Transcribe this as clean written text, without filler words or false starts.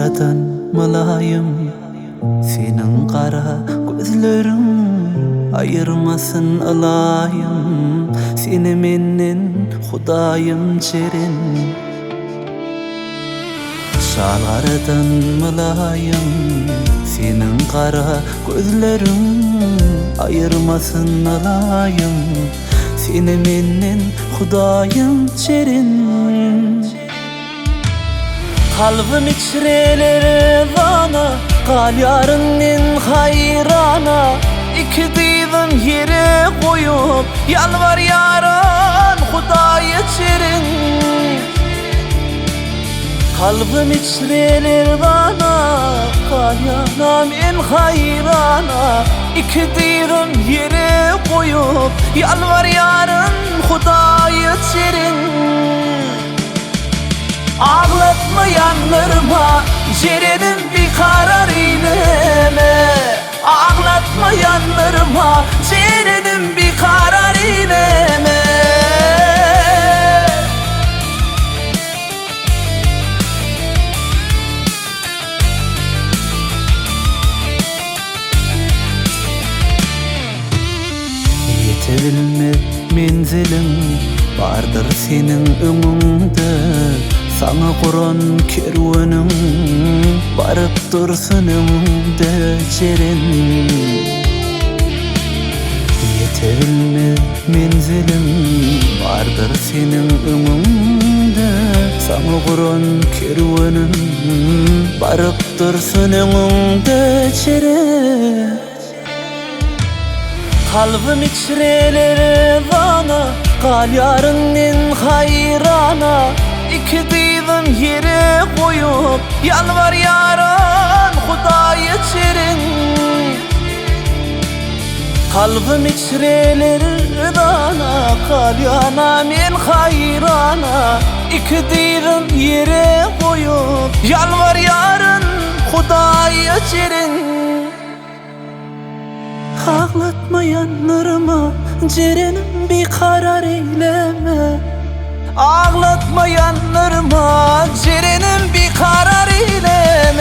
karadan malayım, senin kara gözlerin ayırmasın alayım. Seni menden Hudayım çerin. Şal karadan malayım, senin kara gözlerin ayırmasın alayım. Seni menden Hudayım çerin. Kalbim içreleri vana, kal yarının hayrana. İki diydim yere koyup, yalvar yaran Hudayı çerin. Kalbim içreleri vana, kal yarının hayrana. İki diydim yere koyup, yalvar yaran Hudayı çerin. Ağlatma yanlarıma, cerenim bir karar eyleme. Ağlatma yanlarıma, cerenim bir karar eyleme. Yetebilmek menzilim vardır senin önünde. Sana kuran kervanım varıp dursun önümde çerin. Yetebilme menzilim vardır senin önünde. Sana kuran kervanım varıp dursun önümde çerin. Kalbim içreleri vana, kal yarının hayrana. İki diydim yere koyup, yalvar yaran Hudayı çerin. Kalbim içreleri vana, kal yarının hayrana. İki diydim yere koyup, yalvar yaran Hudayı çerin. Ağlatma yanlarıma, cerenim bir karar eyleme. Ağlatma yanlarıma, cerenim bir karar eyleme.